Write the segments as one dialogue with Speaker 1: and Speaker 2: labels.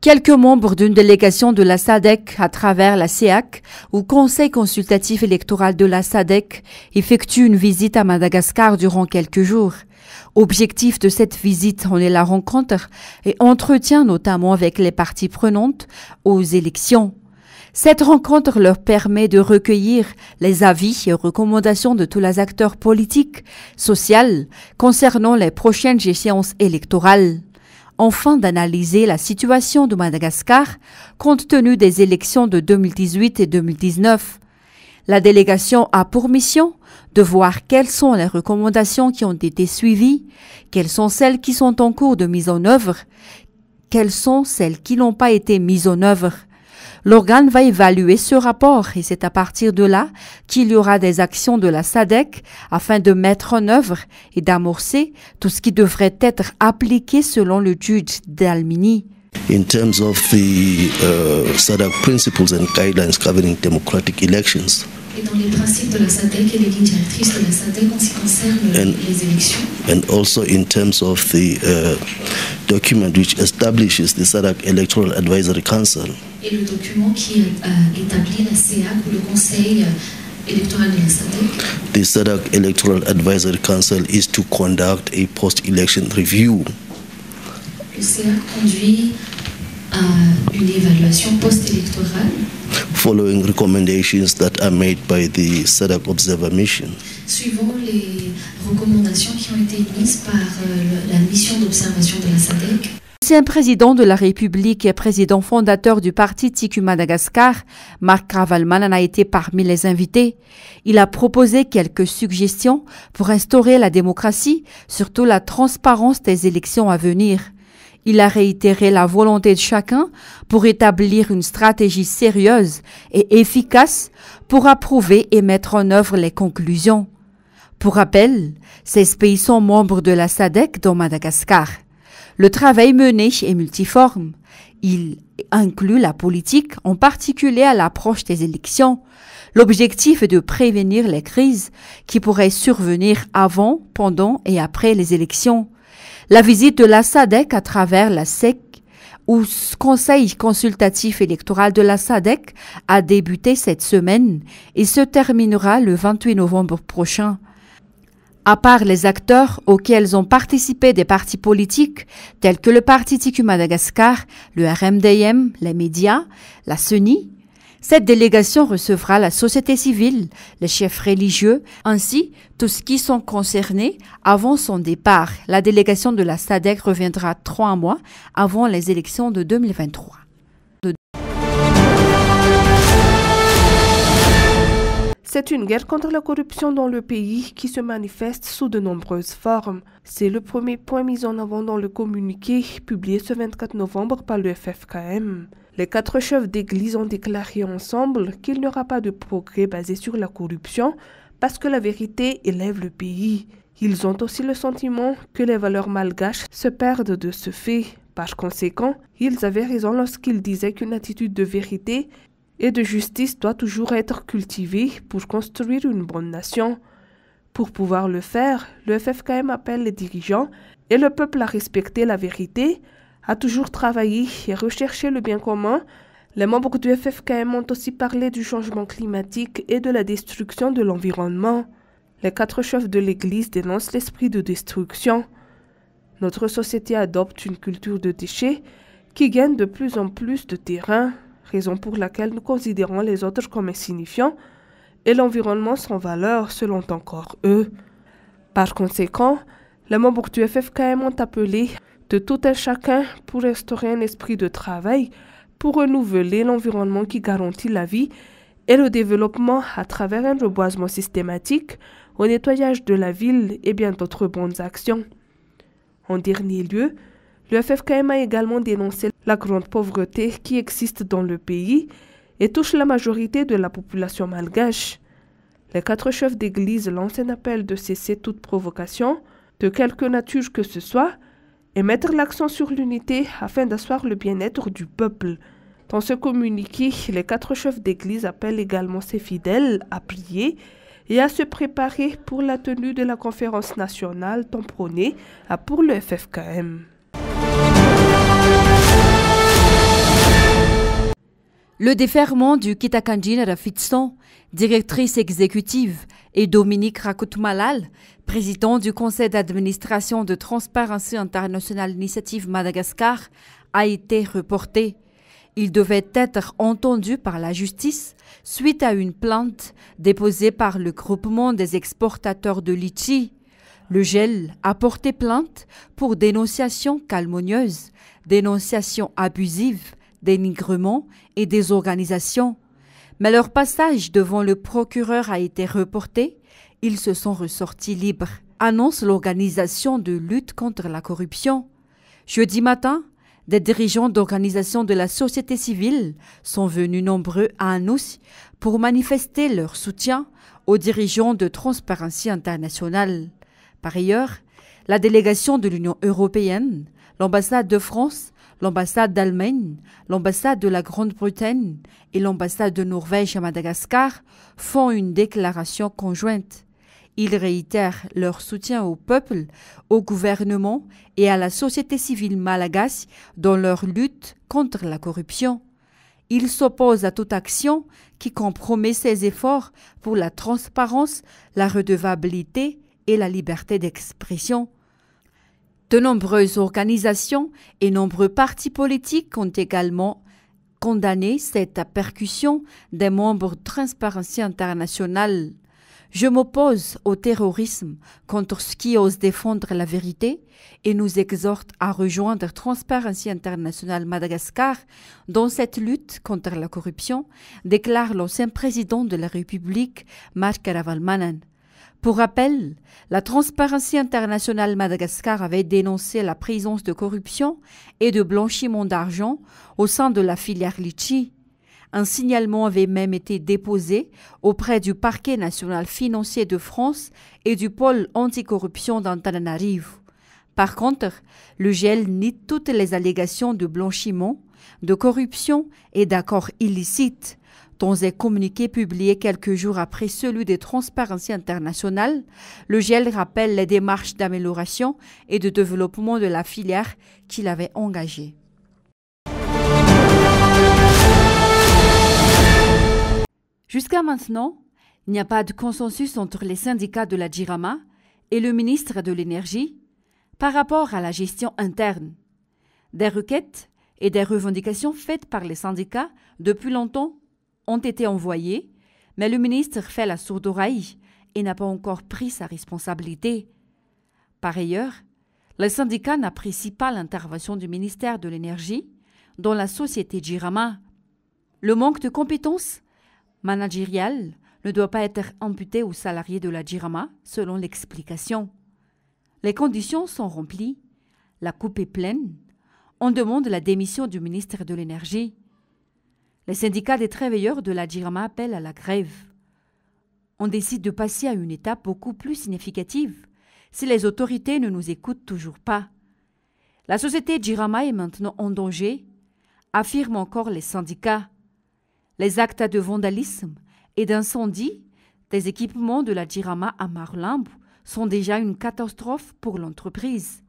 Speaker 1: Quelques membres d'une délégation de la SADC à travers la CEAC ou Conseil consultatif électoral de la SADC effectuent une visite à Madagascar durant quelques jours. Objectif de cette visite en est la rencontre et entretien notamment avec les parties prenantes aux élections. Cette rencontre leur permet de recueillir les avis et recommandations de tous les acteurs politiques, sociaux concernant les prochaines échéances électorales. Enfin, d'analyser la situation de Madagascar compte tenu des élections de 2018 et 2019. La délégation a pour mission de voir quelles sont les recommandations qui ont été suivies, quelles sont celles qui sont en cours de mise en œuvre, quelles sont celles qui n'ont pas été mises en œuvre. L'organe va évaluer ce rapport et c'est à partir de là qu'il y aura des actions de la SADC afin de mettre en œuvre et d'amorcer tout ce qui devrait être appliqué selon le juge Dlamini.
Speaker 2: In terms of the SADC principles and guidelines governing democratic elections.
Speaker 3: Et dans les principes de la SADC et les lignes directrices de la SADC en ce qui concerne les élections.
Speaker 2: And also in terms of the document which establishes the SADC Electoral Advisory Council.
Speaker 3: Et le document qui établit la CEAC ou le Conseil électoral de la SADC.
Speaker 2: The SADC Electoral Advisory Council is to conduct a post-election review.
Speaker 3: Le CEAC conduit à une évaluation post-électorale.
Speaker 2: Following recommendations that are made by the SADC Observer Mission.
Speaker 3: Suivant les recommandations qui ont été mises par la mission d'observation de la SADC.
Speaker 1: L'ancien président de la République et président fondateur du parti TICU Madagascar, Marc Ravalman, en a été parmi les invités. Il a proposé quelques suggestions pour instaurer la démocratie, surtout la transparence des élections à venir. Il a réitéré la volonté de chacun pour établir une stratégie sérieuse et efficace pour approuver et mettre en œuvre les conclusions. Pour rappel, 16 pays sont membres de la SADC dans Madagascar. Le travail mené est multiforme. Il inclut la politique, en particulier à l'approche des élections. L'objectif est de prévenir les crises qui pourraient survenir avant, pendant et après les élections. La visite de la SADC à travers la SEC ou Conseil consultatif électoral de la SADC a débuté cette semaine et se terminera le 28 novembre prochain. À part les acteurs auxquels ont participé des partis politiques tels que le Parti TICU Madagascar, le RMDM, les médias, la CENI, cette délégation recevra la société civile, les chefs religieux, ainsi tous ceux qui sont concernés avant son départ. La délégation de la SADC reviendra 3 mois avant les élections de 2023.
Speaker 4: C'est une guerre contre la corruption dans le pays qui se manifeste sous de nombreuses formes. C'est le premier point mis en avant dans le communiqué publié ce 24 novembre par le FFKM. Les 4 chefs d'église ont déclaré ensemble qu'il n'y aura pas de progrès basé sur la corruption parce que la vérité élève le pays. Ils ont aussi le sentiment que les valeurs malgaches se perdent de ce fait. Par conséquent, ils avaient raison lorsqu'ils disaient qu'une attitude de vérité et de justice doit toujours être cultivée pour construire une bonne nation. Pour pouvoir le faire, le FFKM appelle les dirigeants et le peuple à respecter la vérité, à toujours travailler et rechercher le bien commun. Les membres du FFKM ont aussi parlé du changement climatique et de la destruction de l'environnement. Les 4 chefs de l'Église dénoncent l'esprit de destruction. Notre société adopte une culture de déchets qui gagne de plus en plus de terrain, raison pour laquelle nous considérons les autres comme insignifiants et l'environnement sans valeur selon encore eux. Par conséquent, les membres du FFKM ont appelé de tout un chacun pour instaurer un esprit de travail pour renouveler l'environnement qui garantit la vie et le développement à travers un reboisement systématique, au nettoyage de la ville et bien d'autres bonnes actions. En dernier lieu, le FFKM a également dénoncé la grande pauvreté qui existe dans le pays et touche la majorité de la population malgache. Les 4 chefs d'église lancent un appel de cesser toute provocation, de quelque nature que ce soit, et mettre l'accent sur l'unité afin d'asseoir le bien-être du peuple. Dans ce communiqué, les 4 chefs d'église appellent également ses fidèles à prier et à se préparer pour la tenue de la conférence nationale tant prônée pour le FFKM.
Speaker 1: Le déferment du Kitakanjin Rafitson, directrice exécutive, et Dominique Rakoutmalal, président du conseil d'administration de Transparency International Initiative Madagascar, a été reporté. Il devait être entendu par la justice suite à une plainte déposée par le groupement des exportateurs de litchi. Le GEL a porté plainte pour dénonciation calomnieuse, dénonciation abusive, dénigrement et désorganisation. Mais leur passage devant le procureur a été reporté. Ils se sont ressortis libres, annonce l'organisation de lutte contre la corruption. Jeudi matin, des dirigeants d'organisations de la société civile sont venus nombreux à Anous pour manifester leur soutien aux dirigeants de Transparency International. Par ailleurs, la délégation de l'Union européenne, l'ambassade de France, l'ambassade d'Allemagne, l'ambassade de la Grande-Bretagne et l'ambassade de Norvège à Madagascar font une déclaration conjointe. Ils réitèrent leur soutien au peuple, au gouvernement et à la société civile malagasy dans leur lutte contre la corruption. Ils s'opposent à toute action qui compromet ces efforts pour la transparence, la redevabilité et la liberté d'expression. De nombreuses organisations et nombreux partis politiques ont également condamné cette persécution des membres de Transparency International. Je m'oppose au terrorisme contre ceux qui osent défendre la vérité et nous exhorte à rejoindre Transparency International Madagascar dans cette lutte contre la corruption, déclare l'ancien président de la République, Marc Ravalomanana. Pour rappel, la Transparency International Madagascar avait dénoncé la présence de corruption et de blanchiment d'argent au sein de la filière litchi. Un signalement avait même été déposé auprès du Parquet national financier de France et du pôle anticorruption d'Antananarivo. Par contre, le GEL nie toutes les allégations de blanchiment, de corruption et d'accords illicites. Dans un communiqué publié quelques jours après celui de Transparency International, le GEL rappelle les démarches d'amélioration et de développement de la filière qu'il avait engagée. Jusqu'à maintenant, il n'y a pas de consensus entre les syndicats de la JIRAMA et le ministre de l'Énergie par rapport à la gestion interne. Des requêtes et des revendications faites par les syndicats depuis longtemps ont été envoyées, mais le ministre fait la sourde oreille et n'a pas encore pris sa responsabilité. Par ailleurs, les syndicats n'apprécient pas l'intervention du ministère de l'Énergie dans la société JIRAMA. Le manque de compétences managériales ne doit pas être imputé aux salariés de la JIRAMA, selon l'explication. Les conditions sont remplies, la coupe est pleine, on demande la démission du ministre de l'Énergie. Les syndicats des travailleurs de la JIRAMA appellent à la grève. On décide de passer à une étape beaucoup plus significative si les autorités ne nous écoutent toujours pas. La société JIRAMA est maintenant en danger, affirment encore les syndicats. Les actes de vandalisme et d'incendie des équipements de la JIRAMA à Marlambo sont déjà une catastrophe pour l'entreprise.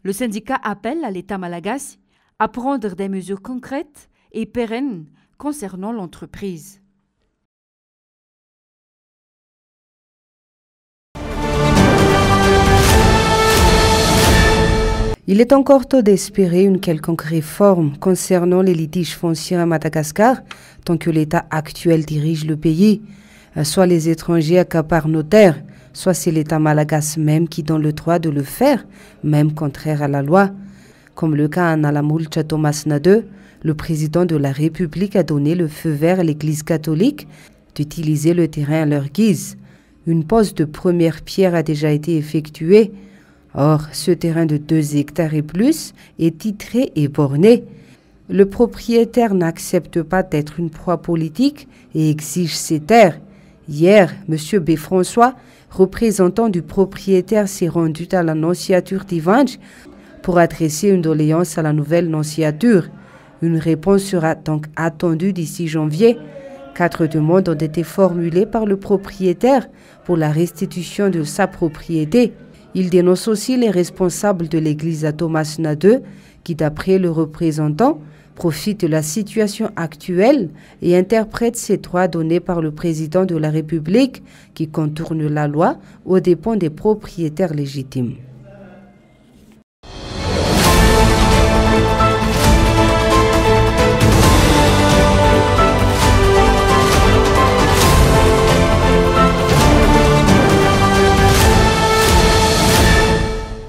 Speaker 1: Le syndicat appelle à l'État malagasy à prendre des mesures concrètes et pérennes concernant l'entreprise.
Speaker 5: Il est encore tôt d'espérer une quelconque réforme concernant les litiges fonciers à Madagascar tant que l'État actuel dirige le pays. Soit les étrangers accaparent nos terres, soit c'est l'État malagasy même qui donne le droit de le faire, même contraire à la loi. Comme le cas en Alamulcha Thomas Nade, le président de la République a donné le feu vert à l'Église catholique d'utiliser le terrain à leur guise. Une pose de première pierre a déjà été effectuée. Or, ce terrain de 2 hectares et plus est titré et borné. Le propriétaire n'accepte pas d'être une proie politique et exige ses terres. Hier, M. B. François, représentant du propriétaire, s'est rendu à la nonciature d'Ivange pour adresser une doléance à la nouvelle nonciature. Une réponse sera donc attendue d'ici janvier. 4 demandes ont été formulées par le propriétaire pour la restitution de sa propriété. Il dénonce aussi les responsables de l'église à Thomas Nade qui, d'après le représentant, profite de la situation actuelle et interprète ces droits donnés par le président de la République qui contourne la loi aux dépens des propriétaires légitimes.